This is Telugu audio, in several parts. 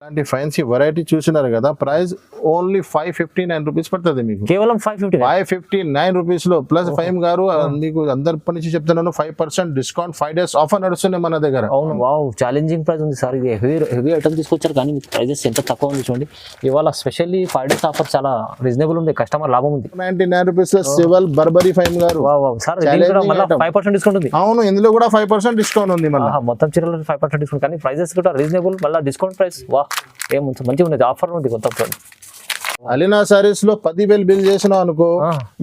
అలాంటి ఫ్యాన్సీ వెరైటీ చూసినారు కదా, ప్రైస్ ఓన్లీ 559 రూపీస్ పడుతుంది మీకు. కేవలం 559 రూపీస్ లో ప్లస్ ఫైమ్ గారు మీకు అందరి నుంచి చెప్తున్నాను 5% డిస్కౌంట్ 5 days ఆఫర్ నడుస్తున్నాయి మన దగ్గర. అవును, వావ్, ఛాలెంజింగ్ ప్రైస్ ఉంది సార్. ఇది హెవీ ఐటమ్ తీసుకొచ్చారు కానీ ప్రైజెస్ ఎంత తక్కువ ఉంది చూడండి. ఇవాళ స్పెషల్లీ 5 days ఆఫర్ చాలా రీజనబుల్ ఉంది, కస్టమర్ లాభం ఉంది. 99 రూపీస్ లో సివల్ బర్బరీ ఫైమ్ గారు. వావ్ సార్, 5% డిస్కౌంట్ ఉంది. అవును, ఇందులో కూడా 5% డిస్కౌంట్ ఉంది. మళ్ళీ మొత్తం చీరలో 5% డిస్కౌంట్, కానీ ప్రైజెస్ కూడా రీజనబుల్, మళ్ళీ డిస్కౌంట్ ప్రైస్. వా, ఏం మంచిగా ఉన్నది, ఆఫర్ ఉంది కొత్త. అలీనా సారీస్ లో 10,000 బిల్ చేసినావు అనుకో,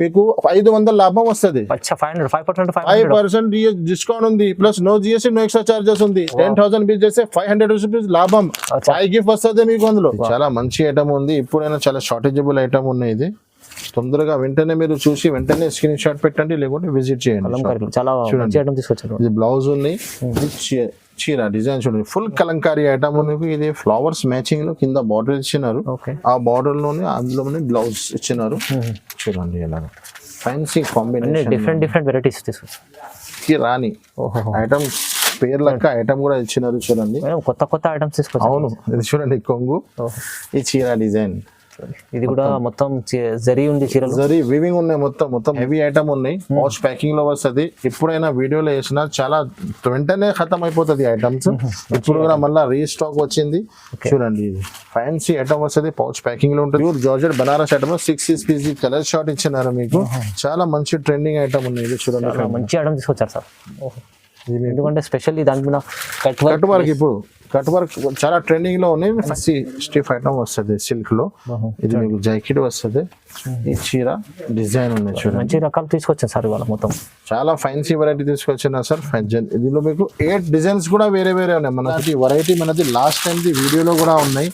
మీకు 500 లాభం వస్తుంది. 5% డిస్కౌంట్ ఉంది, plus no GST no extra charges ఉంది. 10,000 బిల్ చేస్తే 500 రూపీస్ లాభం, 5 గిఫ్ట్ వస్తుంది మీకు అందులో. చాలా మంచి ఐటమ్ ఉంది, ఇప్పుడైనా చాలా షార్టేజబుల్ ఐటమ్ ఉన్నాయి. ఇది తొందరగా వెంటనే మీరు చూసి వెంటనే స్క్రీన్ షాట్ పెట్టండి, లేకుంటే విజిట్ చేయండి. చాలా మంచి ఐటమ్ తీసుకొచ్చారు. ఇది బ్లౌజ్ ఉన్నాయి, చీర డిజైన్ చూడండి, ఫుల్ కలంకారీ ఐటమ్ ఉంది. ఇది ఫ్లవర్స్ మ్యాచింగ్ లో కింద బార్డర్ ఇచ్చినారు, ఆ బార్డర్ లోనే అందులోనే బ్లౌజ్ ఇచ్చినారు. చూడండి ఎలా ఫ్యాన్సీ కాంబినేషన్, డిఫరెంట్ వెరైటీస్ తీసుకొచ్చారు. రాని ఐటమ్ పేరు లెక్క ఐటమ్ కూడా ఇచ్చినారు. చూడండి కొత్త ఐటమ్స్ తీసుకొచ్చారు. అవును, ఇది చూడండి కొంగు, ఈ చీర డిజైన్. ఇది కూడా మొత్తం జరీ ఉంది, చీరలు జరీ వివింగ్ ఉన్నాయి, మొత్తం హెవీ ఐటమ్ ఉన్నాయి. పౌచ్ ప్యాకింగ్ లో వస్తుంది. ఎప్పుడైనా వీడియోలో వేసినా చాలా వెంటనే ఖతం అయిపోతుంది ఐటమ్స్. ఇప్పుడు కూడా మళ్ళీ రీస్టాక్ వచ్చింది. చూడండి, ఇది ఫ్యాన్సీ ఐటమ్ వస్తుంది, పౌచ్ ప్యాకింగ్ లో ఉంటుంది. Pure georgette Banaras item 6 piece colour short ఇచ్చినారు మీకు. చాలా మంచి ట్రెండింగ్ ఐటమ్ ఉన్నాయి. ఇది చూడండి, మంచి ఐటమ్ తీసుకొచ్చారు సార్. ఎందుకంటే స్పెషల్లీ దాని మీద కట్ వర్క్, ఇప్పుడు కట్ వర్క్ చాలా ట్రెండింగ్ లో ఉన్నాయి. స్టిఫ్ ఐటమ్ వస్తుంది సిల్క్ లో. ఇది మీకు జాకెట్ వస్తుంది, ఈ చీర డిజైన్ ఉన్నాయి. చూడండి, మంచి రకాలు తీసుకొచ్చాను సార్ ఇవాళ. మొత్తం చాలా ఫ్యాన్సీ వెరైటీ తీసుకొచ్చిన సార్. దీనిలో మీకు 8 డిజైన్స్ కూడా వేరే ఉన్నాయి. మనకి వెరైటీ మనది లాస్ట్ టైం ది వీడియోలో కూడా ఉన్నాయి,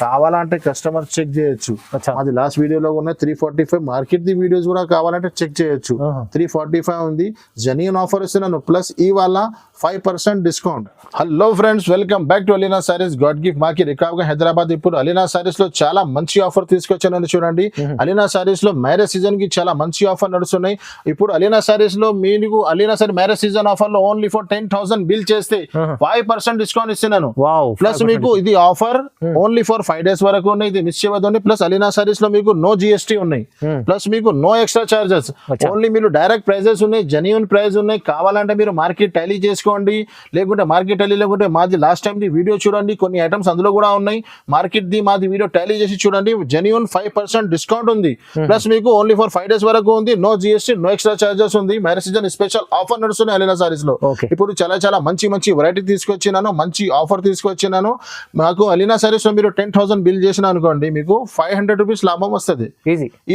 కావాలంటే కస్టమర్ చెక్ చేయొచ్చు. అది లాస్ట్ వీడియోలో ఉన్నాయి 345. మార్కెట్ ది వీడియోస్ కూడా కావాలంటే చెక్ చేయొచ్చు. 345 ఉంది. జెన్యూన్ ఆఫర్ ఇస్తున్నాను, ప్లస్ ఇవాళ 5% discount. Hello friends, welcome back to Alina sarees God gift market రికాబ్గా హైదరాబాద్. ఇప్పుడు అలీనా సారీస్ లో చాలా మంచి ఆఫర్ తీసుకొచ్చాను. చూడండి, అలీనా సారీస్ లో మ్యారేజ్ సీజన్ కి చాలా మంచి ఆఫర్ నడుస్తున్నాయి. ఇప్పుడు అలీనా సారీస్ లో మీకు Alina sorry marriage season offer లో ఓన్లీ ఫర్ 10,000 బిల్ చేస్తే 5% డిస్కౌంట్ ఇస్తున్నాను. ప్లస్ మీకు ఇది ఆఫర్ ఓన్లీ ఫర్ 5 days వరకు ఉన్నాయి. ఇది మిస్ చేయవద్దండి. ప్లస్ అలీనా సారీస్ లో మీకు నో జిఎస్టీ ఉన్నాయి, ప్లస్ మీకు నో ఎక్స్ట్రా చార్జెస్. ఓన్లీ మీరు డైరెక్ట్ ప్రైజెస్ ఉన్నాయి, జెన్యూన్ ప్రైస్ ఉన్నాయి. కావాలంటే మీరు మార్కెట్ టాలీ చేసుకోండి, లేకుంటే మార్కెట్ టాలీ లేకుంటే మాది లాస్ట్ టైం ది వీడియో చూడండి. కొన్ని ఐటమ్స్ అందులో కూడా ఉన్నాయి. మార్కెట్ ది మాది వీడియో టాలీ చేసి చూడండి. జెన్యూన్ 5% డిస్కౌంట్ ఉంది. ప్లస్ మీకు ఓన్లీ ఫర్ 5 days వరకు ఉంది. No GST no extra charges ఉంది. మ్యారేజ్ సీజన్ స్పెషల్ ఆఫర్ నడుస్తున్నాయి అలీనా సారీస్ లో. ఇప్పుడు చాలా మంచి వెరైటీ తీసుకొచ్చినాను, మంచి ఆఫర్ తీసుకొచ్చినాను. మాకు అలీనా సారీస్ లో మీరు 10,000 బిల్ చేసిన అనుకోండి, మీకు 500 రూపీస్ లాభం వస్తుంది.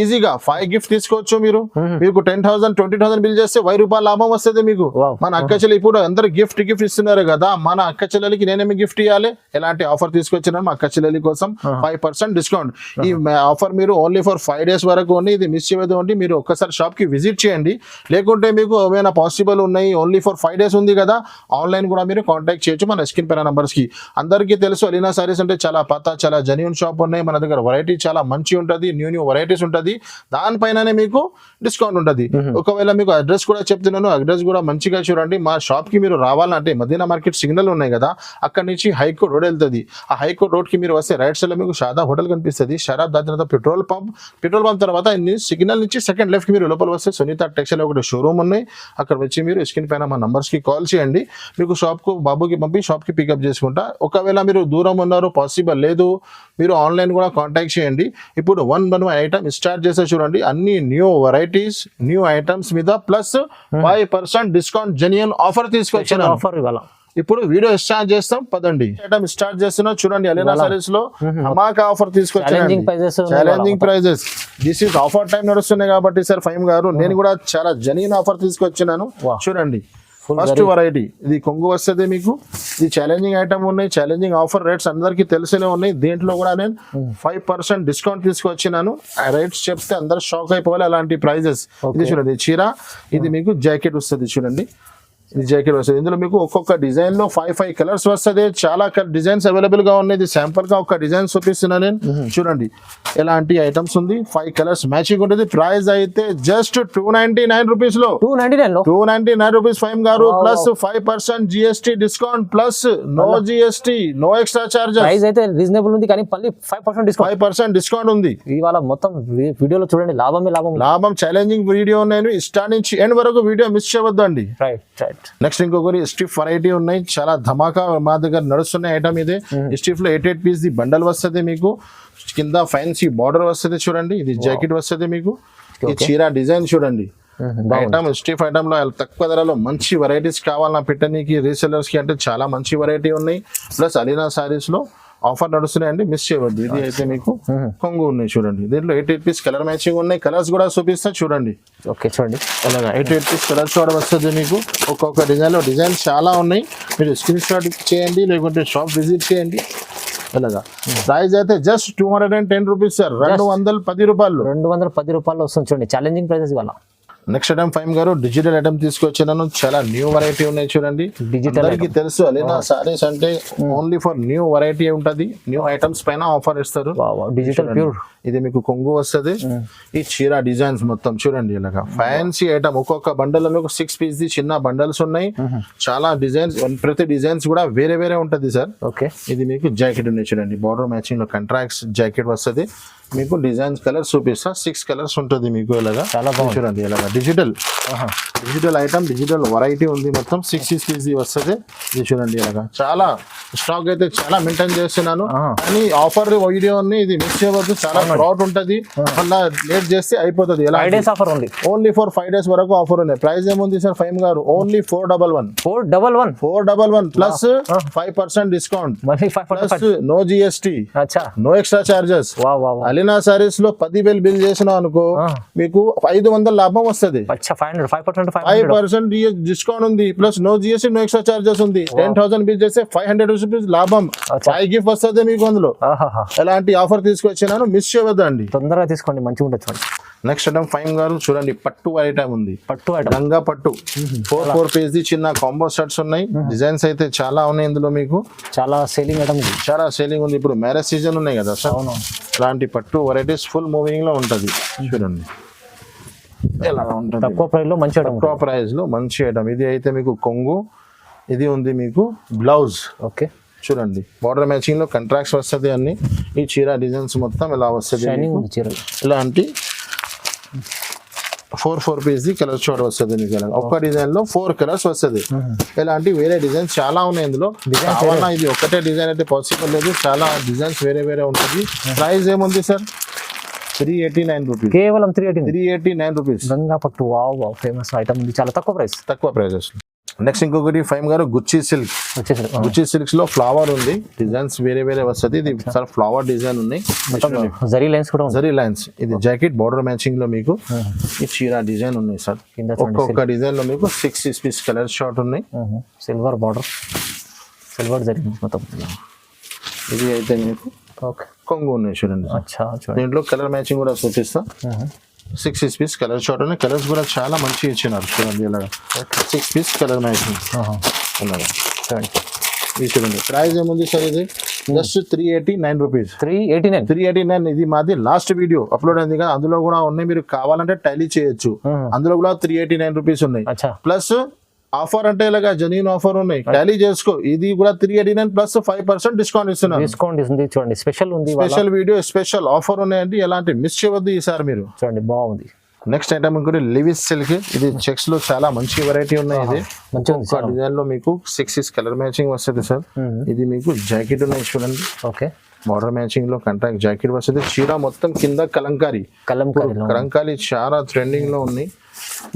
ఈజీగా 5 గిఫ్ట్ తీసుకోవచ్చు మీరు. మీకు 10,000 20,000 బిల్ చేస్తే 1000 రూపాయలు లాభం వస్తుంది మీకు. మన అక్క చెల్లి ఇప్పుడు అందరు గిఫ్ట్ ఇస్తున్నారు కదా, మన అక్క చెల్లెలకి నేనేమి గిఫ్ట్ ఇవ్వాలి, ఎలాంటి ఆఫర్ తీసుకొచ్చినాను మా అక్క చెల్లెలి కోసం. 5% డిస్కౌంట్. ఈ ఆఫర్ మీరు ఓన్లీ ఫర్ 5 days వరకు ఉంది. ఇది మిస్ చేయదు. మీరు ఒక్కసారి షాప్ కి విజిట్ చేయండి, లేకుంటే మీకు ఏమైనా పాసిబుల్ ఉన్నాయి. ఓన్లీ ఫర్ 5 days ఉంది కదా, ఆన్లైన్ కూడా మీరు కాంటాక్ట్ చేయొచ్చు మన స్క్రీన్ పైన నంబర్స్ కి. అందరికీ తెలుసు అలీనా సారీస్ అంటే చాలా జెన్యూన్ షాప్ ఉన్నాయి. మన దగ్గర వెరైటీ చాలా మంచి ఉంటుంది, న్యూ వెరైటీస్ ఉంటుంది. దానిపైననే మీకు డిస్కౌంట్ ఉంటుంది. ఒకవేళ మీకు అడ్రస్ కూడా చెప్తున్నాను, అడ్రస్ కూడా మంచిగా చూడండి. మా షాప్ కి మీరు రావాలంటే మదీనా మార్కెట్ సిగ్నల్ ఉన్నాయి కదా, అక్కడ నుంచి హైకోర్ట్ రోడ్ వెళ్తుంది. ఆ హైకోర్ట్ రోడ్ కి మీరు వస్తే రైట్ సైడ్ లో మీకు షాదా హోటల్ కనిపిస్తుంది. షరాబ్ దాటిన తర్వాత పెట్రోల్ పంప్ తర్వాత సిగ్నల్ నుంచి సెకండ్ లెఫ్ట్ కి మీరు లోపల వస్తే సునీత టెక్స్టైల్ ఒకటి షోరూమ్ ఉన్నాయి. అక్కడ వచ్చి మీరు స్క్రీన్ పైన మా నంబర్స్ కి కాల్ చేయండి. మీకు షాప్ కు బాబుకి పంపి షాప్ కి పికప్ చేసుకుంటా. ఒకవేళ మీరు దూరం ఉన్నారు, పాసిబుల్ లేదు, మీరు ఆన్లైన్ కూడా కాంటాక్ట్ చేయండి. ఇప్పుడు 1 by 1 ఐటమ్ స్టార్ట్ చేస్తే చూడండి, అన్ని న్యూ వెరైటీస్ న్యూ ఐటమ్స్ మీద ప్లస్ 5% డిస్కౌంట్ జెన్యూన్ ఆఫర్ తీసుకొచ్చిన ఆఫర్ ఇవాళ. ఇప్పుడు వీడియో స్టార్ట్ చేస్తాం, పదండి. ఐటమ్ స్టార్ట్ చేస్తున్నా చూడండి. అలీనా సారీస్ లో ధమాకా ఆఫర్ తీసుకొచ్చాను, challenging prices. This is offer time నడుస్తున్నాయి కాబట్టి సార్ ఫైమ్ గారు నేను కూడా చాలా జెన్యూన్ ఆఫర్ తీసుకొచ్చినాను. చూడండి, ఫస్ట్ వెరైటీ ఇది కొంగు వస్తుంది మీకు. ఇది ఛాలెంజింగ్ ఐటమ్ ఉన్నాయి, ఛాలెంజింగ్ ఆఫర్ రేట్స్ అందరికి తెలిసినే ఉన్నాయి. దీంట్లో కూడా నేను 5% డిస్కౌంట్ తీసుకొచ్చినాను. ఆ రేట్స్ చెప్తే అందరు షాక్ అయిపోవాలి, అలాంటి ప్రైజెస్. ఇది చూడండి చీర, ఇది మీకు జాకెట్ వస్తుంది. చూడండి ఇది జాకెట్ వస్తుంది. ఇందులో మీకు ఒక్కొక్క డిజైన్ లో 5 కలర్స్ వస్తుంది. చాలా డిజైన్స్ అవైలబుల్ గా ఉన్నాయి. ఇది శాంపుల్ గా ఒక డిజైన్ చూపిస్తున్నా నేను. చూడండి ఎలాంటి ఐటమ్స్ ఉంది. 5 కలర్స్ మ్యాచింగ్ ఉంటుంది. ప్రైస్ అయితే జస్ట్ 299 రూపీస్ లో 299 రూపీస్ ఫైమ్ గారు. Plus 5% GST discount plus no GST no extra charges. Price అయితే రీజనబుల్ ఉంది కానీ మళ్ళీ 5% డిస్కౌంట్ ఉంది. ఇవాళ మొత్తం వీడియోలో చూడండి లాభమే లాభం. ఛాలెంజింగ్ వీడియో నేను స్టార్ట్ నుంచి ఎండ్ వరకు వీడియో మిస్ చేయవద్దు అండి. రైట్. నెక్స్ట్ ఇంకొకటి స్టిఫ్ వెరైటీ ఉన్నాయి. చాలా ధమాకా మా దగ్గర నడుస్తున్న ఐటమ్ ఇది. స్టిఫ్ లో 8 పీస్ ది బండల్ వస్తుంది మీకు. కింద ఫ్యాన్సీ బార్డర్ వస్తుంది చూడండి. ఇది జాకెట్ వస్తుంది మీకు. ఈ చీర డిజైన్ చూడండి. ఐటమ్ స్టిఫ్ ఐటమ్ లో తక్కువ ధరలో మంచి వెరైటీస్ కావాలన్నా పెట్టడానికి రీసెలర్స్ కి అంటే చాలా మంచి వెరైటీ ఉన్నాయి. ప్లస్ అలీనా సారీస్ లో ఆఫర్ నడుస్తున్నాయండి, మిస్ చేయవద్దు. ఇది అయితే మీకు కొంగు ఉన్నాయి చూడండి. దీంట్లో 8 పీస్ కలర్ మ్యాచింగ్ ఉన్నాయి. కలర్స్ కూడా చూపిస్తా చూడండి. ఓకే చూడండి అలాగా 8 పీస్ కలర్స్ కూడా వస్తుంది మీకు. ఒక్కొక్క డిజైన్ లో డిజైన్స్ చాలా ఉన్నాయి. మీరు స్క్రీన్ షాట్ చేయండి లేకుంటే షాప్ విజిట్ చేయండి. అలాగా ప్రైస్ అయితే జస్ట్ 210 రూపీస్ సార్. 210 రూపాయలు. 210 రూపాయలు వస్తుంది చూడండి. ఛాలెంజింగ్ ప్రైసెస్ ఇవాళ. నెక్స్ట్ ఐటమ్ ఫైమ్ గారు డిజిటల్ ఐటమ్ తీసుకొచ్చినాను. చాలా న్యూ వెరైటీ ఉన్నాయి చూడండి. అందరికి తెలుసు అలీనా సారీస్ అంటే ఓన్లీ ఫర్ న్యూ వెరైటీ ఉంటది. న్యూ ఐటమ్స్ పైన ఆఫర్ ఇస్తారు. Digital pure. ఇది మీకు కొంగు వస్తుంది. ఈ చీర డిజైన్స్ మొత్తం చూడండి ఇలాగా ఫ్యాన్సీ ఐటమ్. ఒక్కొక్క బండల్ మీకు 6 పీస్ ది చిన్న బండల్స్ ఉన్నాయి. చాలా డిజైన్స్, ప్రతి డిజైన్స్ కూడా వేరే వేరే ఉంటది సార్. ఓకే ఇది మీకు జాకెట్ ఉన్నాయి చూడండి. బార్డర్ మ్యాచింగ్ లో కంట్రాక్ట్స్ జాకెట్ వస్తుంది మీకు. డిజైన్స్ కలర్స్ చూపిస్తా. 6 కలర్స్ ఉంటుంది మీకు. ఇలాగా చాలా బాగుంది చూడండి. ఇలాగా డిజిటల్ ఐటమ్, డిజిటల్ వెరైటీ ఉంది మొత్తం. 6 పీస్ వస్తుంది. ఇది చూడండి ఇలాగా. చాలా స్టాక్ అయితే చాలా మెయింటైన్ చేస్తున్నాను కానీ ఆఫర్ వీడియో ఉంది. ఇది మిస్ చేయవద్దు. చాలా ఫ్రాడ్ ఉంటది. మళ్ళీ లేట్ చేస్తే అయిపోతుంది. ఎలా 5 days ఆఫర్ ఉంది. ఓన్లీ ఫర్ 5 days వరకు ఆఫర్ ఉన్నాయి. ప్రైస్ ఏముంది సార్ ఫైమ్ గారు? Only 411 plus 5% discount plus no GST no extra charges. Alina sarees లో 10,000 బిల్ చేసినావు అనుకో మీకు 500 లాభం వస్తుంది. 5% డిస్కౌంట్ ఉంది plus no GST no extra charges ఉంది. 10,000 బిల్ చేస్తే 500 రూపీస్ లాభం. 5 గిఫ్ట్ వస్తుంది మీకు అందులో. ఎలాంటి ఆఫర్ తీసుకొచ్చినాను, మిస్ చేయవద్దండి. తొందరగా తీసుకోండి, మంచిగా ఉంటుంది. నెక్స్ట్ ఐటమ్ ఫైమ్ గారు చూడండి. పట్టు ఐటమ్ ఉంది. లంగా పట్టు 4 పీస్ చిన్న కాంబో షర్ట్స్ ఉన్నాయి. డిజైన్స్ అయితే చాలా ఉన్నాయి ఇందులో మీకు. చాలా సేలింగ్ ఐటమ్ ఇది. చాలా సేలింగ్ ఉంది. ఇప్పుడు మ్యారేజ్ సీజన్ ఉన్నాయి కదా సార్. ఇలాంటి పట్టు వెరైటీస్ ఫుల్ మూవింగ్ లో ఉంటది చూడండి. ఎలా ఉంటుంది తక్కువ ప్రైస్ లో మంచి ఐటమ్. తక్కువ ప్రైస్ లో మంచి ఐటమ్. ఇది అయితే మీకు కొంగు. ఇది ఉంది మీకు బ్లౌజ్. ఓకే చూడండి. బార్డర్ మ్యాచింగ్ లో కంట్రాక్ట్స్ వస్తుంది అన్ని. ఈ చీర డిజైన్స్ మొత్తం ఇలా వస్తుంది. ఇలాంటి 4 పీస్ కలర్ షార్ట్ వస్తుంది మీకు. ఒక్క డిజైన్ లో 4 కలర్స్ వస్తుంది. ఇలాంటి వేరే డిజైన్స్ చాలా ఉన్నాయి ఇందులో. ఇది ఒకటే డిజైన్ అయితే పాసిబుల్ లేదు. చాలా డిజైన్స్ వేరే వేరే ఉంటుంది. ప్రైస్ ఏముంది సార్? 389 రూపీస్. కేవలం 389 రూపీస్. గంగా పట్టు వావ్ ఫేమస్ ఐటమ్ ఉంది. చాలా తక్కువ ప్రైస్. నెక్స్ట్ ఇంకొకటి ఫైమ్ గారు గుచ్చి సిల్క్. గుచ్చి సిల్క్స్ లో ఫ్లవర్ ఉంది. డిజైన్స్ వేరే వేరే వస్తుంది. ఇది సార్ ఫ్లవర్ డిజైన్ ఉన్నాయి. జరీ లైన్స్ కూడా జరీ లైన్స్. ఇది జాకెట్ బార్డర్ మ్యాచింగ్ లో మీకు ఈ చీర డిజైన్ ఉన్నాయి సార్. ఒక్కొక్క డిజైన్ లో మీకు 6 పీస్ కలర్ షార్ట్ ఉన్నాయి. సిల్వర్ బార్డర్, సిల్వర్ జరీ మొత్తం. ఇది అయితే మీకు కొంగు ఉన్నాయి చూడండి. దీంట్లో కలర్ మ్యాచింగ్ కూడా చూపిస్తా. 6 పీస్ కలర్ షార్ట్ ఉన్నాయి. కలర్స్ కూడా చాలా మంచి ఇచ్చినారు చూడండి. ఇలాగా 6 పీస్ కలర్ మ్యాచింగ్ అలాగా ఇది చూడండి. ప్రైస్ ఏముంది సార్? ఇది జస్ట్ 389 రూపీస్. 389. ఇది మాది లాస్ట్ వీడియో అప్లోడ్ అయింది కదా, అందులో కూడా ఉన్నాయి. మీరు కావాలంటే టైలీ చేయొచ్చు. అందులో కూడా 389 రూపీస్ ఉన్నాయి. ప్లస్ ఆఫర్ అంటే ఇలాగా జెన్యూన్ ఆఫర్ ఉన్నాయి. టాలీ చేసుకో. ఇది కూడా 389 ప్లస్ 5% డిస్కౌంట్ ఇస్తున్నారు. డిస్కౌంట్ ఉంది చూడండి. స్పెషల్ ఉంది. స్పెషల్ వీడియో, స్పెషల్ ఆఫర్ ఉన్నాయండి. ఎలాంటి మిస్ చేయవద్దు ఈసారి మీరు. చూడండి బాగుంది. నెక్స్ట్ ఐటమ్ ఇంకోటి లివిస్ సిల్క్. ఇది చెక్స్ లో చాలా మంచి వెరైటీ ఉన్నాయి. ఇది మంచిగా డిజైన్ లో మీకు 6 కలర్ మ్యాచింగ్ వస్తుంది సార్. ఇది మీకు జాకెట్ ఉన్నాయి చూడండి. ఓకే బార్డర్ మ్యాచింగ్ లో కంట్రాక్ట్ జాకెట్ వస్తుంది. చీర మొత్తం కింద కలంకారీ చాలా ట్రెండింగ్ లో ఉన్నాయి.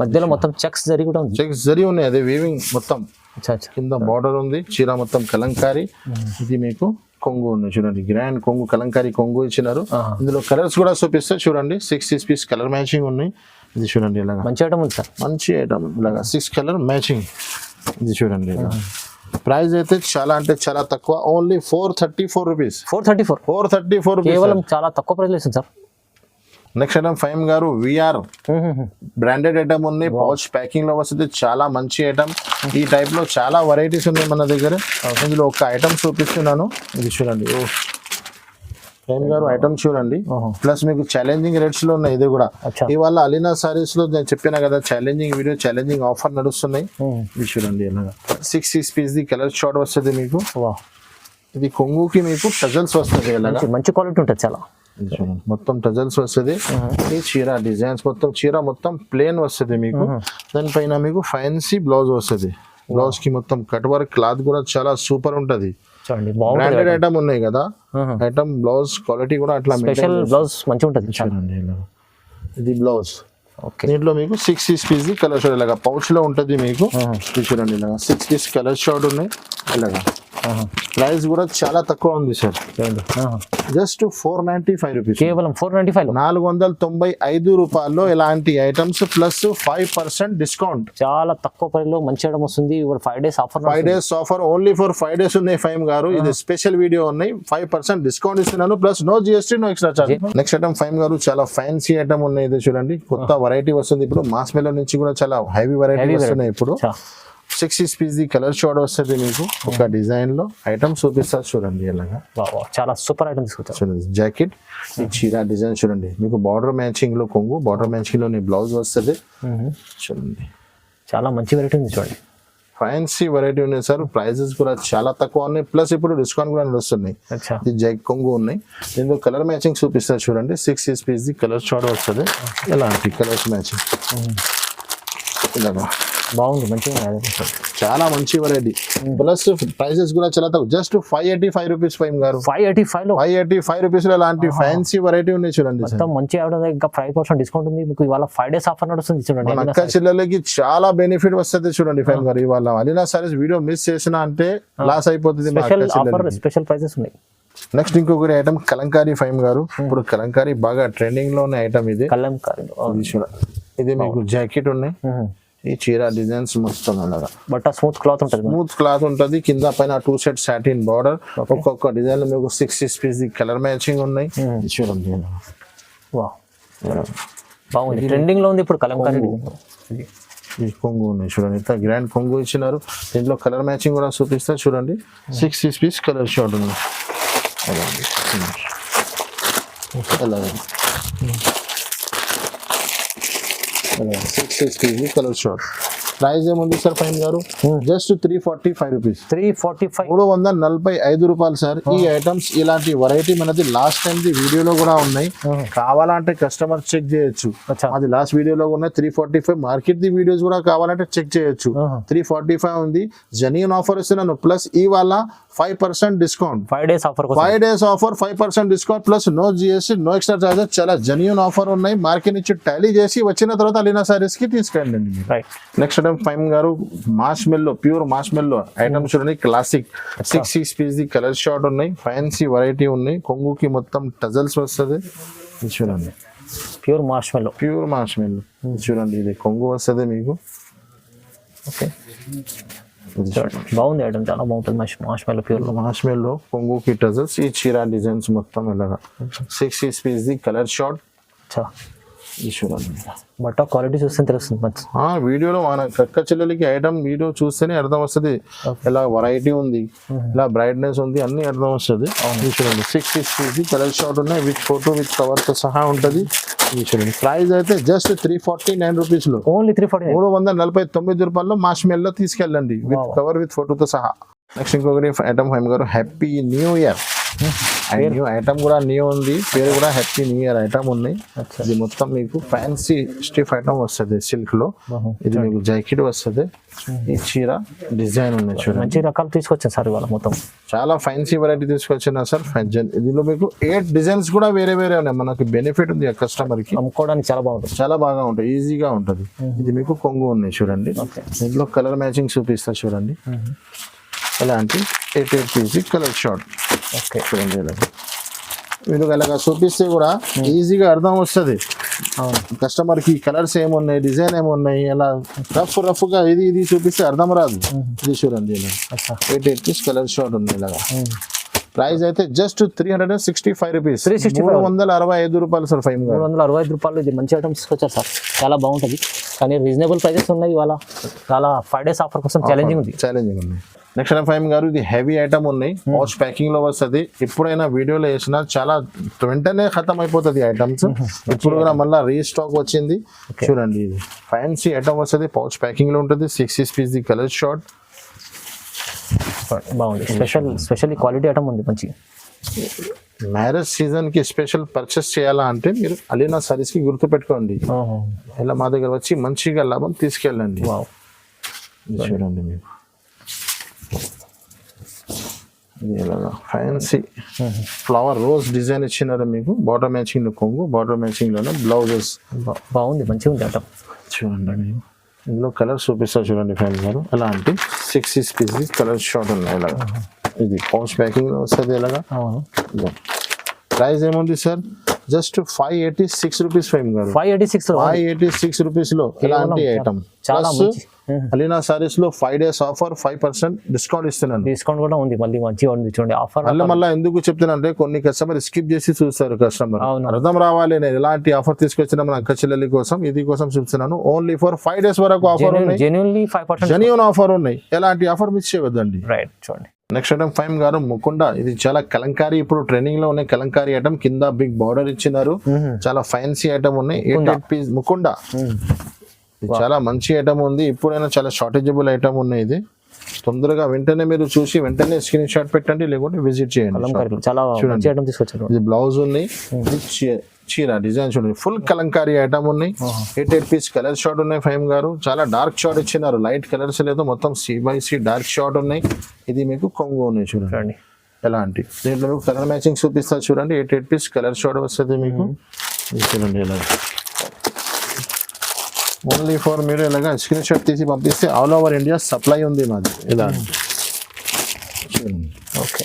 మధ్యలో మొత్తం చెక్స్ జరీ కూడా ఉంది. చెక్స్ జరీ ఉన్నాయి. అదే వీవింగ్ మొత్తం. కింద బార్డర్ ఉంది. చీర మొత్తం కలంకారీ. ఇది మీకు కొంగు ఉన్నాయి చూడండి. గ్రాండ్ కొంగు, కలంకారీ కొంగు ఇచ్చినారు. ఇందులో కలర్స్ కూడా చూపిస్తే చూడండి. 6 పీస్ కలర్ మ్యాచింగ్ ఉన్నాయి. ఇది చూడండి. ఇలాగా మంచి ఐటమ్ ఉంది సార్. మంచి ఐటమ్ ఇలాగా 6 కలర్ మ్యాచింగ్. ఇది చూడండి. ప్రైస్ అయితే చాలా అంటే చాలా తక్కువ. Only 434 rupees. 434 కేవలం చాలా తక్కువ ప్రైస్ లేదు సార్. నెక్స్ట్ ఐటమ్ ఫైమ్ గారు విఆర్ బ్రాండెడ్ ఐటమ్ ఉంది, పౌచ్ ప్యాకింగ్ లో వస్తుంది, చాలా మంచి ఐటమ్. ఈ టైప్ లో చాలా వెరైటీస్ ఉన్నాయి మన దగ్గర. ఇందులో ఒక ఐటమ్ చూపిస్తున్నాను, ఇది చూడండి. ఓ ఫైమ్ గారు ఐటమ్ చూడండి, ప్లస్ మీకు ఛాలెంజింగ్ రేట్స్ లో ఉన్నాయి. ఇది కూడా ఇవాళ అలీనా సారీస్ లో నేను చెప్పినా కదా, ఛాలెంజింగ్ వీడియో, ఛాలెంజింగ్ ఆఫర్ నడుస్తున్నాయి. ఇది చూడండి, ఇలాగా 6 పీస్ ది కలర్ షార్ట్ వస్తుంది మీకు. ఇది కొంగుకి మీకు టజల్స్ వస్తుంది, ఇలాగా మంచి క్వాలిటీ ఉంటుంది చాలా. మొత్తం టజల్స్ వస్తుంది. ఈ చీర డిజైన్స్ మొత్తం, చీర మొత్తం ప్లేన్ వస్తుంది మీకు. దానిపైన మీకు ఫ్యాన్సీ బ్లౌజ్ వస్తుంది. బ్లౌజ్ కి మొత్తం కట్ వర్క్, క్లాత్ కూడా చాలా సూపర్ ఉంటది. బ్రాండెడ్ ఐటమ్ ఉన్నాయి కదా, ఐటమ్ బ్లౌజ్ క్వాలిటీ కూడా అట్లా స్పెషల్ బ్లౌజ్ మంచిగా ఉంటుంది. ఇది బ్లౌజ్. దీంట్లో మీకు 6 పీస్ కలర్ షార్ట్ ఇలాగా పౌచ్ లో ఉంటది మీకు. చూడండి, ఇలాగా 6 పీస్ కలర్ షార్ట్ ఉన్నాయి. ఇలాగా ప్రైస్ కూడా చాలా తక్కువ ఉంది సార్, జస్ట్ 495 రూపీస్, కేవలం 495, 495 రూపాయల్లో ఇలాంటి ఐటమ్స్ ప్లస్ 5% డిస్కౌంట్. చాలా తక్కువ ప్రైస్ లో మంచి ఐటమ్ వస్తుంది. 5 days offer, 5 days offer, only for 5 days ఉన్నాయి ఫైమ్ గారు. ఇది స్పెషల్ వీడియో ఉన్నాయి, 5% డిస్కౌంట్ ఇస్తున్నాను, plus no GST, no extra charge. Next item Faima గారు చాలా ఫ్యాన్సీ ఐటమ్ ఉన్నాయి. ఇది చూడండి, కొత్త వెరైటీ వస్తుంది ఇప్పుడు. మాస్ మెలో నుంచి కూడా చాలా హెవీ వెరైటీ వస్తున్నాయి ఇప్పుడు. 6 పీస్ ది కలర్ షార్ట్ వస్తుంది మీకు. ఒక డిజైన్ లో ఐటమ్ చూపిస్తారు చూడండి, ఇలాగా చాలా సూపర్ ఐటమ్ తీసుకొచ్చారు. చూడండి, జాకెట్, ఈ చీర డిజైన్ చూడండి మీకు. బార్డర్ మ్యాచింగ్ లో కొంగు, బార్డర్ మ్యాచింగ్ లో బ్లౌజ్ వస్తుంది. చూడండి, చాలా మంచి వెరైటీ ఉంది చూడండి. ఫ్యాన్సీ వెరైటీ ఉన్నాయి సార్. ప్రైజెస్ కూడా చాలా తక్కువ ఉన్నాయి, ప్లస్ ఇప్పుడు డిస్కౌంట్ కూడా నడుస్తున్నాయి. ఇది జైక్ కొంగు ఉన్నాయి. దీంట్లో కలర్ మ్యాచింగ్ చూపిస్తారు చూడండి. 6 పీస్ ది కలర్ షార్ట్ వస్తుంది, ఇలాంటి కలర్స్ మ్యాచింగ్. ఇలాగా బాగుంది, మంచిగా చాలా మంచి వెరైటీ, ప్లస్ ప్రైసెస్ కూడా చాలా తక్కువ, జస్ట్ 585 రూపీస్ ఫైమ్ గారు. 585 రూపీస్ లో ఇలాంటి ఫ్యాన్సీ వెరైటీ ఉన్నాయి చూడండి. మంచి ఇంకా 5% డిస్కౌంట్ ఉంది మీకు. ఇవాళ 5 డేస్ ఆఫర్ నడుస్తుంది చూడండి. అక్క చెల్లెలకి చాలా బెనిఫిట్ వస్తుంది చూడండి ఫైమ్ గారు. ఇవాళ అలీనా సారీస్ వీడియో మిస్ చేసినా అంటే లాస్ అయిపోతుంది. స్పెషల్ ప్రైసెస్ ఉన్నాయి. నెక్స్ట్ ఇంకొకటి ఐటమ్ కలంకారీ ఫైమ్ గారు. ఇప్పుడు కలంకారీ బాగా ట్రెండింగ్ లో ఉన్న ఐటమ్ ఇది. కలంకారీ ఇది మీకు జాకెట్ ఉన్నాయి. ఈ చీర డిజైన్స్ మొత్తం అలాగా బట్ స్మూత్ క్లాత్ ఉంటుంది, స్మూత్ క్లాత్ ఉంటుంది. కింద పైన 2 సెట్ సాటిన్ బార్డర్. ఒక్కొక్క డిజైన్ లో మీకు 6 పీస్ ది కలర్ మ్యాచింగ్ ఉన్నాయి. చూడండి, బాగుంది, ట్రెండింగ్ లో ఉంది ఇప్పుడు కలంకారీ. ఈ కొంగు ఉన్నాయి చూడండి, ఇంత గ్రాండ్ కొంగు ఇచ్చినారు. దీంట్లో కలర్ మ్యాచింగ్ కూడా చూపిస్తా చూడండి. 6 పీస్ కలర్ షార్ట్ ఉంది. అలాగే 6 పీస్ కలర్ షార్ట్. ప్రైస్ ఏముంది సార్ ఫైన్ గారు? Just 345 rupees. 345 రూపాయలు సార్. ఈ ఐటమ్స్ ఇలాంటి వెరైటీ మనది లాస్ట్ టైం ది వీడియోలో కూడా ఉన్నాయి. కావాలంటే కస్టమర్ చెక్ చేయొచ్చు. అది లాస్ట్ వీడియోలో ఉన్నాయి 345. మార్కెట్ ది వీడియోస్ కూడా కావాలంటే చెక్ చేయొచ్చు. 345 ఉంది. జెన్యూన్ ఆఫర్ ఇస్తున్నాను, ప్లస్ ఇవాళ 5% discount. 5 days offer, 5 days offer, 5% discount, plus no GST, no extra charges. చాలా జెన్యూన్ ఆఫర్ ఉన్నాయి. మార్కెట్ నుంచి టాలీ చేసి వచ్చిన తర్వాత అలీనా సారీస్ కి తీసుకెళ్ళండి. నెక్స్ట్ ఐటమ్ ఫైమ్ గారు మాస్ మెల్లో, ప్యూర్ మాస్ మెల్లో ఐటమ్ చూడండి. క్లాసిక్ 6 పీస్ ది కలర్ షార్ట్ ఉన్నాయి. ఫ్యాన్సీ వెరైటీ ఉన్నాయి. కొంగుకి మొత్తం టజల్స్ వస్తుంది. చూడండి, ప్యూర్ మాస్ మెల్లో, ప్యూర్ మాస్ మెల్లో చూడండి. ఇది కొంగు వస్తుంది మీకు. ఓకే, బాగుంది ఐటమ్, చాలా బాగుంటుంది. మాస్ మెల్లో, ప్యూర్ మాస్ మెల్లో కొంగుకి టజల్స్. ఈ చీర డిజైన్స్ మొత్తం ఇలాగా 6 పీస్ ది కలర్ షార్ట్. బట్ట క్వాలిటీ చూస్తే తెలుస్తుంది. వీడియోలో మన కక్క చెల్లెలకి ఐటమ్ వీడియో చూస్తేనే అర్థం వస్తుంది. ఇలా వెరైటీ ఉంది, ఇలా బ్రైట్నెస్ ఉంది, అన్ని అర్థం వస్తుంది. చూడండి, 6 పీస్ కలర్ షార్ట్ ఉన్నాయి. విత్ ఫోటో, విత్ కవర్ తో సహా ఉంటది. చూడండి, ప్రైస్ అయితే జస్ట్ 349 రూపీస్ లో, ఓన్లీ 349 రూపాయల్లో మాస్ మెల్లో తీసుకెళ్ళండి, విత్ కవర్, విత్ ఫోటోతో సహా. నెక్స్ట్ ఇంకొకటి ఐటమ్ ఫైమ్ గారు, happy new year. New item కూడా న్యూ ఉంది, పేరు కూడా హ్యాపీ న్యూ ఇయర్ ఐటమ్ ఉన్నాయి. ఇది మొత్తం మీకు ఫ్యాన్సీ స్టిఫ్ ఐటమ్ వస్తుంది సిల్క్ లో. ఇది మీకు జాకెట్ వస్తుంది. ఈ చీర డిజైన్ ఉన్నాయి చూడండి. మంచి రకాలు తీసుకొచ్చాను సార్ ఇవాళ. మొత్తం చాలా ఫ్యాన్సీ వెరైటీ తీసుకొచ్చిన సార్. దీనిలో మీకు 8 డిజైన్స్ కూడా వేరే వేరే ఉన్నాయి. మనకి బెనిఫిట్ ఉంది కస్టమర్ కి, అమ్ముకోవడానికి చాలా బాగుంటుంది, చాలా బాగా ఉంటుంది, ఈజీగా ఉంటుంది. ఇది మీకు కొంగు ఉన్నాయి చూడండి. దీంట్లో కలర్ మ్యాచింగ్ చూపిస్తా చూడండి. ఇలాంటి 8 పీస్ కలర్ షార్ట్. ఓకే, చూడండి, మీరు అలాగా చూపిస్తే కూడా ఈజీగా అర్థం వస్తుంది కస్టమర్ కి. కలర్స్ ఏమున్నాయి, డిజైన్ ఏమున్నాయి, అలా రఫ్ గా ఇది చూపిస్తే అర్థం రాదు. ఇది చూడండి, ఇలా 8 పీస్ కలర్ షార్ట్ ఉంది. ఇలాగా ప్రైస్ అయితే జస్ట్ 365 రూపీస్, 365. 365 రూపాయలు సార్ ఫైమ్ గారు. 365 రూపాయలు. ఇది మంచి ఐటమ్స్ తీసుకొచ్చారు సార్, చాలా బాగుంటుంది. కానీ రీజనబుల్ ప్రైజెస్ ఉన్నాయి ఇవాళ. చాలా 5 days ఆఫర్ కోసం ఛాలెంజింగ్ ఉంది. ఛాలెంజింగ్ ఉంది. నెక్స్ట్ ఫైమ్ గారు ఇది హెవీ ఐటమ్ ఉన్నాయి, పౌచ్ ప్యాకింగ్ లో వస్తుంది. ఎప్పుడైనా వీడియోలో వేసినా చాలా వెంటనే ఖతం అయిపోతుంది ఐటమ్స్. ఇప్పుడు కూడా మళ్ళీ రీస్టాక్ వచ్చింది. చూడండి ఇది ఫ్యాన్సీ ఐటమ్ వస్తుంది, పౌచ్ ప్యాకింగ్ లో ఉంటుంది. 6 పీస్ ది కలర్ షార్ట్ బాగుంది. స్పెషల్ క్వాలిటీ ఐటమ్ ఉంది మంచి. మ్యారేజ్ సీజన్ కి స్పెషల్ పర్చేస్ చేయాలా అంటే మీరు అలీనా సారీస్ కి గుర్తు పెట్టుకోండి, ఇలా మా దగ్గర వచ్చి మంచిగా లాభం తీసుకెళ్ళండి. ఇది చూడండి మీకు ఇది ఇలాగా ఫ్యాన్సీ ఫ్లవర్ రోజ్ డిజైన్ ఇచ్చినారు మీకు. బాటమ్ మ్యాచింగ్ లో కొంగు, బాటమ్ మ్యాచింగ్ లోనే బ్లౌజెస్. బాగుంది, మంచిగా ఉంది ఐటమ్. చూడండి మీకు ఇందులో కలర్ చూపిస్తా చూడండి ఫ్యాన్ గారు. అలాంటి 6 పీసెస్ కలర్ షార్ట్ ఉన్నాయి ఇలాగా. ఇది పౌచ్ ప్యాకింగ్ లో వస్తుంది ఇలాగా. ప్రైస్ ఏముంది సార్? జస్ట్ 586 రూపీస్ ఫైమ్ గారు. 586 రూపీస్ లో ఇలాంటి ఐటమ్. అలీనా సారీస్ లో 5 days ఆఫర్, 5% డిస్కౌంట్ ఇస్తున్నాను. డిస్కౌంట్ కూడా ఉంది, మళ్ళీ మంచిగా ఉంది చూడండి ఆఫర్. మళ్ళీ ఎందుకు చెప్తున్నానంటే కొన్ని కస్టమర్ స్కిప్ చేసి చూస్తారు. కస్టమర్ అర్థం రావాలి నేను ఎలాంటి ఆఫర్ తీసుకొచ్చినా మన అక్క చెల్లెలి కోసం, ఇది కోసం చెప్తున్నాను. ఓన్లీ ఫర్ 5 days వరకు ఆఫర్ ఉన్నాయి. జెన్యూన్లీ 5% జెన్యూన్ ఆఫర్ ఉన్నాయి. ఎలాంటి ఆఫర్ మిస్ చేయవద్దండి. రైట్ చూడండి. నెక్స్ట్ ఐటమ్ ఫైమ్ గారు ముకుండ. ఇది చాలా కలంకారీ, ఇప్పుడు ట్రెండింగ్ లో ఉన్నాయి కలంకారీ ఐటమ్. కింద బిగ్ బార్డర్ ఇచ్చినారు, చాలా ఫ్యాన్సీ ఐటమ్ ఉన్నాయి. 8 పీస్ ముకుండ. ఇది చాలా మంచి ఐటమ్ ఉంది. ఇప్పుడైనా చాలా షార్టేజబుల్ ఐటమ్ ఉన్నాయి. ఇది తొందరగా వెంటనే మీరు చూసి వెంటనే స్క్రీన్ షాట్ పెట్టండి, లేకుంటే విజిట్ చేయండి. చాలా మంచి ఐటమ్ తీసుకొచ్చారు. ఇది బ్లౌజ్ ఉన్నాయి, చీర డిజైన్ చూడండి. ఫుల్ కలంకారీ ఐటమ్ ఉన్నాయి. 8 పీస్ కలర్ షార్ట్ ఉన్నాయి ఫైమ్ గారు. చాలా డార్క్ షార్ట్ ఇచ్చినారు, లైట్ కలర్స్ లేదు, మొత్తం C/C డార్క్ షార్ట్ ఉన్నాయి. ఇది మీకు కొంగు ఉన్నాయి చూడండి ఎలాంటి. దీంట్లో మీకు కలర్ మ్యాచింగ్ చూపిస్తా చూడండి. 8 పీస్ కలర్ షార్ట్ వస్తుంది మీకు. ఇది చూడండి ఎలా. ఓన్లీ ఫర్ మీరు ఇలాగా స్క్రీన్ షాట్ తీసి పంపిస్తే ఆల్ ఓవర్ ఇండియా సప్లై ఉంది మాది. ఇలా ఓకే.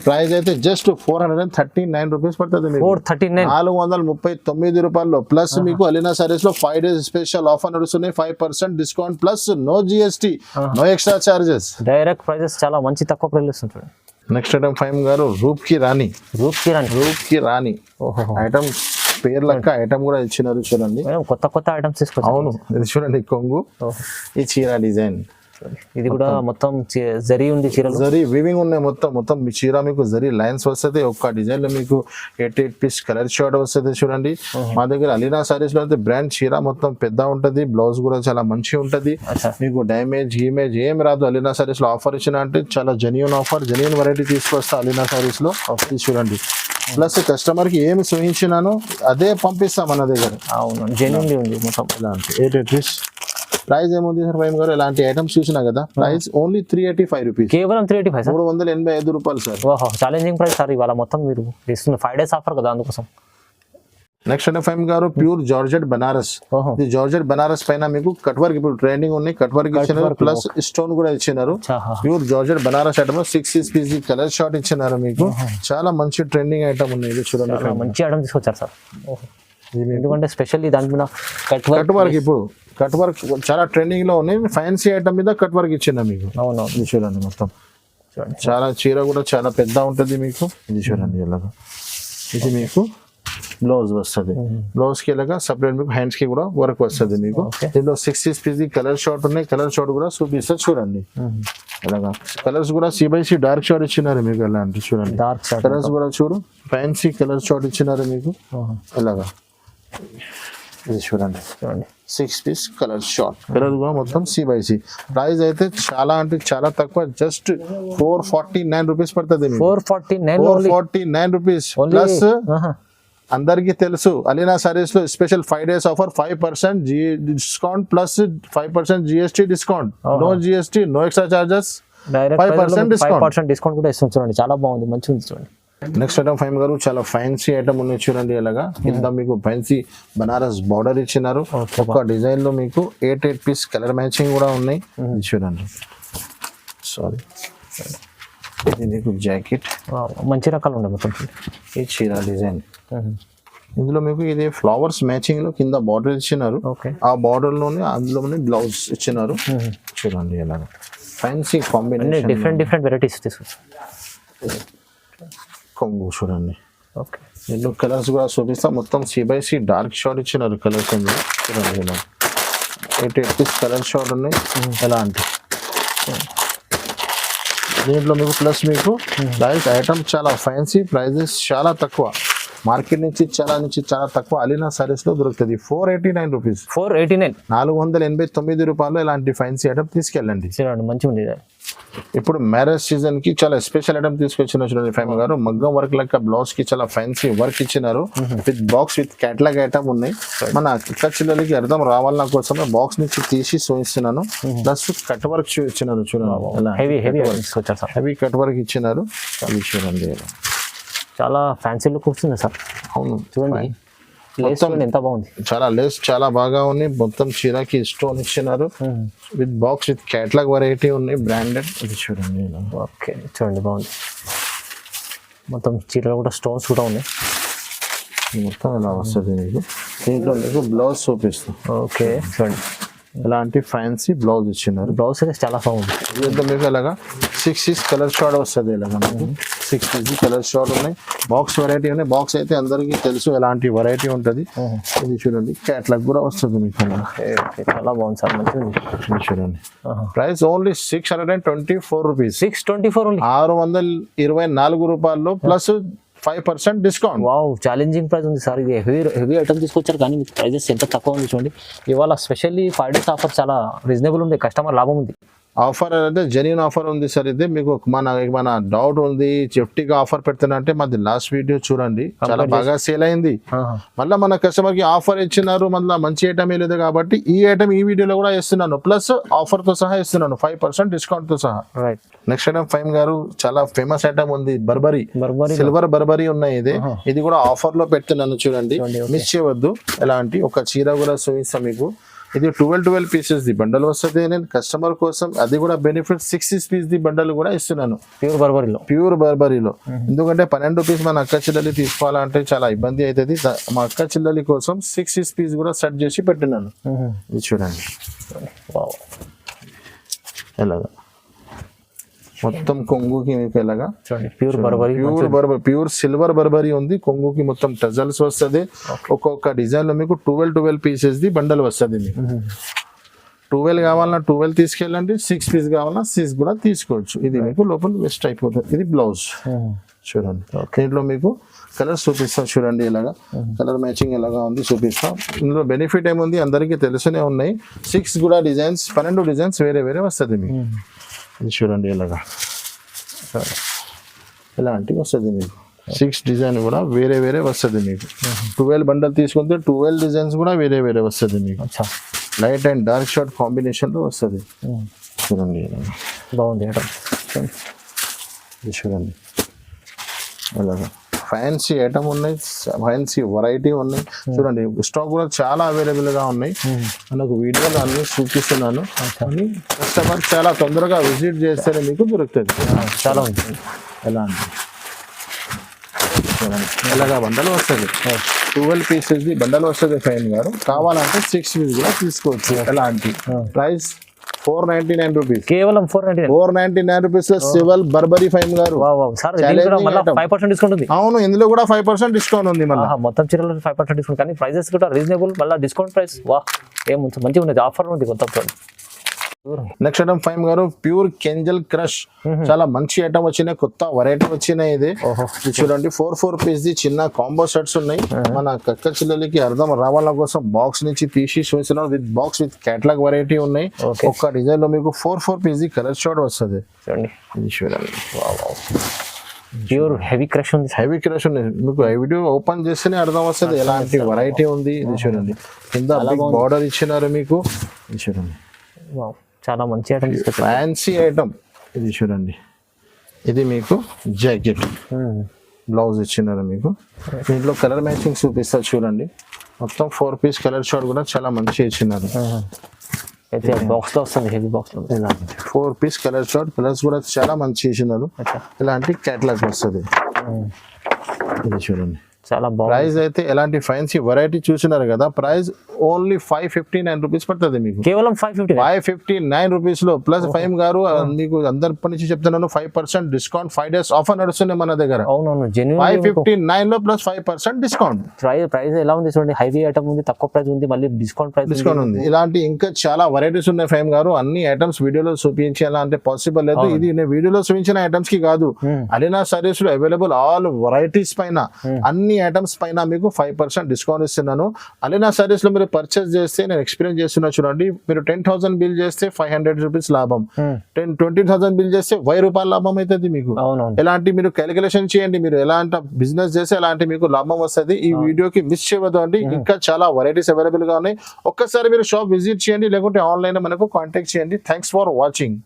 ప్రైస్ అయితే జస్ట్ 439 రూపీస్ పడుతుంది. 439 రూపాయల్లో ప్లస్ మీకు అలీనా సారీస్ లో 5 days స్పెషల్ ఆఫర్ నడుస్తున్నాయి. 5% discount plus no GST, no extra charges. Direct prices చాలా మంచి తక్కువ ప్రైస్ ఉంటుంది. నెక్స్ట్ ఐటమ్ ఫైమ్ గారు రూప్ కి రాణి. ఐటమ్ పేరు లెక్క ఐటమ్ కూడా ఇచ్చినారు చూడండి. కొత్త ఐటమ్స్ తీసుకొచ్చారు. అవును, ఇది చూడండి కొంగు, ఈ చీర డిజైన్. ఇది కూడా మొత్తం జరీ ఉంది, చీరలు జరీ వీవింగ్ ఉన్నాయి. మొత్తం మీ చీర మీకు జరీ లైన్స్ వస్తుంది. ఒక్క డిజైన్ లో మీకు 8 పీస్ కలర్ షార్ట్ వస్తుంది చూడండి. మా దగ్గర అలీనా సారీస్ లో అయితే బ్రాండ్ చీర మొత్తం పెద్ద ఉంటది, బ్లౌజ్ కూడా చాలా మంచి ఉంటది. మీకు డ్యామేజ్ ఇమేజ్ ఏం రాదు. అలీనా సారీస్ లో ఆఫర్ ఇచ్చిన అంటే చాలా జెన్యూన్ ఆఫర్, జెన్యూన్ వెరైటీ తీసుకొస్తా అలీనా సారీస్ లో. చూడండి ప్లస్ కస్టమర్ కి ఏమి చూపించినానో అదే పంపిస్తాం మన దగ్గర. అవును, జెన్యూన్ ఉంది మొత్తం. ఇలాంటి 8 పీస్. ప్రైస్ ఏముంది సార్ ఫైమ్ గారు? ఇలాంటి ఐటమ్స్ చూసినా కదా. Price only 385 rupees. కేవలం 385, 385 రూపాయలు సార్. ఛాలెంజింగ్ ప్రైస్ సార్ ఇవాళ మొత్తం మీరు ఇస్తున్న 5 days ఆఫర్ కదా, అందుకోసం. నెక్స్ట్ అంటే ఫైమ్ గారు ప్యూర్ జార్జెట్ బనారస్. ఇది జార్జెట్ బనారస్ పైన మీకు కట్ వర్క్ ఇప్పుడు ట్రెండింగ్ ఉన్నాయి. కట్ వర్క్ ఇచ్చినారు, ప్లస్ స్టోన్ కూడా ఇచ్చినారు. Pure georgette Banaras item 6 piece colour short ఇచ్చినారు మీకు. చాలా మంచి ట్రెండింగ్ ఐటమ్ ఉన్నాయి. ఇది చూడండి, మంచి ఐటమ్ తీసుకొచ్చారు సార్. ఎందుకంటే స్పెషల్లీ దాని మీద కట్ వర్క్, ఇప్పుడు కట్ వర్క్ చాలా ట్రెండింగ్ లో ఉన్నాయి. ఫ్యాన్సీ ఐటమ్ మీద కట్ వర్క్ ఇచ్చిన మీకు. అవును, ఇది చూడండి మొత్తం. చాలా చీర కూడా చాలా పెద్ద ఉంటుంది మీకు. ఇది చూడండి ఇలాగా. ఇది మీకు బ్లౌజ్ వస్తుంది. బ్లౌజ్ కి ఇలాగా సపరేట్ మీకు హ్యాండ్స్ కి కూడా వర్క్ వస్తుంది మీకు. దీంట్లో 6 పీస్ కలర్ షార్ట్ ఉన్నాయి. కలర్ షార్ట్ కూడా చూపిస్తారు చూడండి. ఇలాగా కలర్స్ కూడా C/C డార్క్ షార్ట్ ఇచ్చినారు మీకు. ఎలా అంటే చూడండి కలర్స్ కూడా చూడు, ఫ్యాన్సీ కలర్ షార్ట్ ఇచ్చినారు మీకు. ఇలాగా ఇది చూడండి 6 పీస్ కలర్ షార్ట్. కలర్ కూడా మొత్తం C/C. ప్రైస్ అయితే చాలా అంటే చాలా తక్కువ, జస్ట్ 449 రూపీస్ పడుతుంది. 449 రూపీస్. ప్లస్ అందరికీ తెలుసు అలీనా సారీస్ లో special 5 days offer, 5% discount plus 5% GST discount. No GST, no extra charges, 5% discount కూడా ఇస్తుంది చూడండి. చాలా బాగుంది, మంచిగా ఉంది చూడండి. నెక్స్ట్ ఐటమ్ ఫైమ్ గారు చాలా ఫ్యాన్సీ ఐటమ్ ఉన్నాయి చూడండి. ఇలాగా కింద మీకు ఫ్యాన్సీ బనారస్ బార్డర్ ఇచ్చినారు. ఒక డిజైన్ లో మీకు 8 పీస్ కలర్ మ్యాచింగ్ కూడా ఉన్నాయి. చూడండి, సారీ ఇది మీకు జాకెట్. మంచి రకాలు ఉన్నాయి మొత్తం. ఈ చీర డిజైన్ ఇందులో మీకు ఇది ఫ్లవర్స్ మ్యాచింగ్ లో కింద బార్డర్ ఇచ్చినారు. ఆ బార్డర్ లోనే అందులోనే బ్లౌజ్ ఇచ్చినారు. చూడండి ఇలాగా ఫ్యాన్సీ అన్ని కాంబినేషన్ డిఫరెంట్ వెరైటీస్ తీసుకొచ్చారు. కొంగు చూడండి. ఓకే, ఎన్నో కలర్స్ కూడా చూపిస్తా. మొత్తం C/C డార్క్ షార్ట్ ఇచ్చినారు కలర్స్ ఉంది చూడండి. ఇలా 8 పీస్ కలర్ షార్ట్ ఉన్నాయి. ఎలా అంటే దీంట్లో మీకు ప్లస్ మీకు ప్రైస్ ఐటమ్ చాలా ఫ్యాన్సీ, ప్రైజెస్ చాలా తక్కువ. మార్కెట్ నుంచి చాలా తక్కువ అలీనా సారీస్ లో దొరుకుతుంది. 489 రూపీస్, 489 489 రూపాయలు ఇలాంటి ఫ్యాన్సీ ఐటమ్ తీసుకెళ్ళండి. చూడండి, మంచిగా ఉంది ఇది. ఇప్పుడు మ్యారేజ్ సీజన్ కి చాలా స్పెషల్ ఐటమ్ తీసుకొచ్చిన చూడండి ఫ్యామిలీ గారు. మగ్గం వర్క్ లెక్క బ్లౌజ్ కి చాలా ఫ్యాన్సీ వర్క్ ఇచ్చినారు. With box with catalogue item ఉన్నాయి. మన అక్క చెల్లెలకి అర్థం రావాలన్న కోసమే బాక్స్ నుంచి తీసి చూపిస్తున్నాను. ప్లస్ కట్ వర్క్ ఇచ్చినారు చూడండి. హెవీ కట్ వర్క్ ఇచ్చినారు. అవి చూడండి, చాలా ఫ్యాన్సీ లుక్ వస్తుంది సార్. అవును చూడండి, లేస్ చూడండి ఎంత బాగుంది. చాలా లేస్ చాలా బాగా ఉంది. మొత్తం చీరకి స్టోన్ ఇచ్చినారు. With box with catalogue variety ఉన్నాయి, బ్రాండెడ్. ఇది చూడండి. ఓకే, చూడండి బాగుంది. మొత్తం చీరలో కూడా స్టోన్స్ కూడా ఉన్నాయి. మొత్తం ఇలా వస్తుంది మీకు. దీంట్లో మీకు బ్లౌజ్ చూపిస్తాం. ఓకే, చూడండి ఇలాంటి ఫ్యాన్సీ బ్లౌజ్ ఇచ్చినారు. బ్లౌజ్ అయితే చాలా బాగుంది. దీంట్లో మీకు ఇలాగా 6 పీస్ కలర్ షార్ట్ వస్తుంది. ఇలాగా మీకు 6 పీస్ కలర్ షార్ట్ ఉన్నాయి. బాక్స్ వెరైటీ ఉన్నాయి. బాక్స్ అయితే అందరికీ తెలుసు ఎలాంటి వెరైటీ ఉంటుంది. ఇది చూడండి, క్యాట్లాగ్ కూడా వస్తుంది మీకు. చాలా బాగుంది సార్, మంచిగా ఉంది. ఇది చూడండి, ప్రైస్ ఓన్లీ 624 రూపీస్, 624 ఓన్లీ, 624 రూపాయల్లో plus 5% discount. Wow, challenging price ఉంది సార్. ఇది హెవీ ఐటమ్ తీసుకొచ్చారు కానీ మీకు ప్రైజెస్ ఎంత తక్కువ ఉంది చూడండి. ఇవాళ స్పెషల్లీ 5 days ఆఫర్ చాలా రీజనబుల్ ఉంది. కస్టమర్ లాభం ఉంది. ఆఫర్ అయితే జెన్యూన్ ఆఫర్ ఉంది సార్. ఇది మీకు మన డౌట్ ఉంది చెఫ్టీగా ఆఫర్ పెడుతున్నా అంటే మాది లాస్ట్ వీడియో చూడండి, చాలా బాగా సేల్ అయింది. మళ్ళీ మన కస్టమర్ కి ఆఫర్ ఇచ్చినారు, మళ్ళీ మంచి ఐటమ్ లేదు కాబట్టి ఈ ఐటమ్ ఈ వీడియోలో కూడా ఇస్తున్నాను. ప్లస్ ఆఫర్ తో సహా ఇస్తున్నాను, 5% డిస్కౌంట్ తో సహా. రైట్. నెక్స్ట్ ఐటమ్ ఫైమ్ గారు చాలా ఫేమస్ ఐటమ్ ఉంది, బర్బరీ సిల్వర్ బర్బరీ ఉన్నాయి. ఇది కూడా ఆఫర్ లో పెడుతున్నాను చూడండి, మిస్ చేయవద్దు. ఎలాంటి ఒక చీర కూడా చూపిస్తాం మీకు. ఇది 12 పీసెస్ ది బండల్ వస్తుంది. నేను కస్టమర్ కోసం అది కూడా బెనిఫిట్ 6 పీస్ ది బండల్ కూడా ఇస్తున్నాను ప్యూర్ బర్బరీలో. ఎందుకంటే 12 పీస్ మన అక్క చెల్లెలి తీసుకోవాలంటే చాలా ఇబ్బంది అవుతుంది. మా అక్క చెల్లెలి కోసం 6 పీస్ కూడా సెట్ చేసి పెట్టినాను. ఇది చూడండి ఎలాగా మొత్తం కొంగుకి మీకు ఎలాగా ప్యూర్ సిల్వర్ బర్బరీ ఉంది. కొంగుకి మొత్తం టజల్స్ వస్తుంది. ఒక్కొక్క డిజైన్ లో మీకు 12 పీసెస్ ది బండల్ వస్తుంది. మీకు 12 కావాలన్నా 12 తీసుకెళ్ళండి, 6 పీస్ కావాలన్నా 6 కూడా తీసుకోవచ్చు. ఇది మీకు లోపల వెస్ట్ అయిపోతుంది. ఇది బ్లౌజ్ చూడండి. దీంట్లో మీకు కలర్స్ చూపిస్తాం చూడండి. ఇలాగా కలర్ మ్యాచింగ్ ఎలాగా ఉంది చూపిస్తాం. ఇందులో బెనిఫిట్ ఏముంది అందరికీ తెలుసునే ఉన్నాయి. 6 కూడా డిజైన్స్, 12 డిజైన్స్ వేరే వస్తుంది మీకు. ఇది చూడండి ఇలాగా ఇలాంటివి వస్తుంది మీకు. 6 డిజైన్ కూడా వేరే వస్తుంది మీకు. 12 బండల్ తీసుకుంటే 12 డిజైన్స్ కూడా వేరే వస్తుంది మీకు. Light and dark short combination లో వస్తుంది. చూడండి బాగుంది. ఇది చూడండి అలాగా ఫ్యాన్సీ ఐటమ్ ఉన్నాయి, ఫ్యాన్సీ వెరైటీ ఉన్నాయి. చూడండి స్టాక్ కూడా చాలా అవైలబుల్ గా ఉన్నాయి. మనకు వీడియోలో అన్ని చూపిస్తున్నాను. కస్టమర్ చాలా తొందరగా విజిట్ చేస్తేనే మీకు దొరుకుతుంది. చాలా ఉంటుంది. ఎలా అంటే ఎలాగా బండలు వస్తుంది. 12 పీసెస్ ది బండలు వస్తుంది ఫైన్ గారు. కావాలంటే 6 పీస్ కూడా తీసుకోవచ్చు. ఎలాంటి ప్రైస్ 499 రూపీస్, కేవలం 499 రూపీస్. సివల్ బర్బరీ ఫైమ్ గారు. అవును, ఇందులో కూడా 5% డిస్కౌంట్ ఉంది. మళ్ళీ మొత్తం చీరలో 5% డిస్కౌంట్, కానీ ప్రైజెస్ కూడా రీజనబుల్. మళ్ళీ డిస్కౌంట్ ప్రైస్ వా ఏం మంచిగా ఉంది. ఆఫర్ ఉంది కొత్త. నెక్స్ట్ ఐటమ్ ఫైమ్ గారు ప్యూర్ కెంజల్ క్రష్. చాలా మంచి ఐటమ్ వచ్చినాయి, కొత్త వెరైటీ వచ్చినాయి. ఇది చూడండి 4 పీస్ ది చిన్న కాంబో సెట్స్ ఉన్నాయి. మన కక్క చిల్లలకి అర్థం రావాల కోసం బాక్స్ నుంచి తీసి చూస్తున్నాం. With box with catalogue variety ఉన్నాయి. ఒక్క డిజైన్ లో మీకు 4 పీస్ ది కలర్ షార్ట్ వస్తుంది. ఇది చూడండి ప్యూర్ హెవీ క్రష్ ఉంది. మీకు ఈ వీడియో ఓపెన్ చేస్తేనే అర్థం వస్తుంది ఎలాంటి వెరైటీ ఉంది. ఇది చూడండి కింద బార్డర్ ఇచ్చినారు మీకు. ఇది చూడండి చాలా మంచి ఐటమ్, ఫ్యాన్సీ ఐటమ్. ఇది చూడండి, ఇది మీకు జాకెట్ బ్లౌజ్ ఇచ్చినారు మీకు. దీంట్లో కలర్ మ్యాచింగ్ చూపిస్తారు చూడండి. మొత్తం 4 పీస్ కలర్ షార్ట్ కూడా చాలా మంచి ఇచ్చినారు. బాక్స్ లో వస్తుంది, హెవీ బాక్స్ లో. ఇలాంటి 4 పీస్ కలర్ షార్ట్, కలర్స్ కూడా చాలా మంచి ఇచ్చినారు. ఇలాంటి క్యాటలాగ్ వస్తుంది. ఇది చూడండి చాలా బాగుంది. ప్రైస్ అయితే ఎలాంటి ఫ్యాన్సీ వెరైటీ చూసినారు కదా, ప్రైస్ ఓన్లీ 559 రూపీస్ పడుతుంది మీకు. కేవలం 550. 559 రూపీస్ లో ప్లస్ ఫైమ్ గారు మీకు అందరి నుంచి చెప్తున్నాను 5% డిస్కౌంట్, 5 days ఆఫర్ నడుస్తుంది మన దగ్గర. అవునవును, జెన్యూన్ 559 లో ప్లస్ 5% డిస్కౌంట్. ప్రైస్ ఎలా ఉంది చూడండి, హైవీ ఐటమ్ ఉంది, తక్కువ ప్రైస్ ఉంది, మళ్ళీ డిస్కౌంట్ ఉంది. ఇలాంటి ఇంకా చాలా వెరైటీస్ ఉన్నాయి ఫైమ్ గారు. అన్ని ఐటమ్స్ వీడియోలో చూపించాలా అంటే పాసిబుల్ లేదు. ఇది నేను వీడియోలో చూపించిన ఐటమ్స్ కి కాదు, అలీనా సారీస్ లో అవైలబుల్ ఆల్ వెరైటీస్ పైన అన్ని ఐటమ్స్ పైన మీకు 5% డిస్కౌంట్ ఇస్తున్నాను. అలీనా సారీస్ లో మీరు పర్చేస్ చేస్తే నేను ఎక్స్పీరియన్స్ చేస్తున్నా చూడండి, మీరు 10,000 బిల్ చేస్తే 500 రూపీస్ లాభం, 20,000 బిల్ చేస్తే 1000 రూపాయల లాభం అవుతుంది మీకు. ఎలాంటి మీరు క్యాలిక్యులేషన్ చేయండి, మీరు ఎలాంటి బిజినెస్ చేస్తే ఎలాంటి మీకు లాభం వస్తుంది. ఈ వీడియోకి మిస్ చేయవద్దు అండి, ఇంకా చాలా వెరైటీస్ అవైలబుల్ గా ఉన్నాయి. ఒక్కసారి మీరు షాప్ విజిట్ చేయండి, లేకుంటే ఆన్లైన్ మనకు కాంటాక్ట్ చేయండి. Thanks for watching.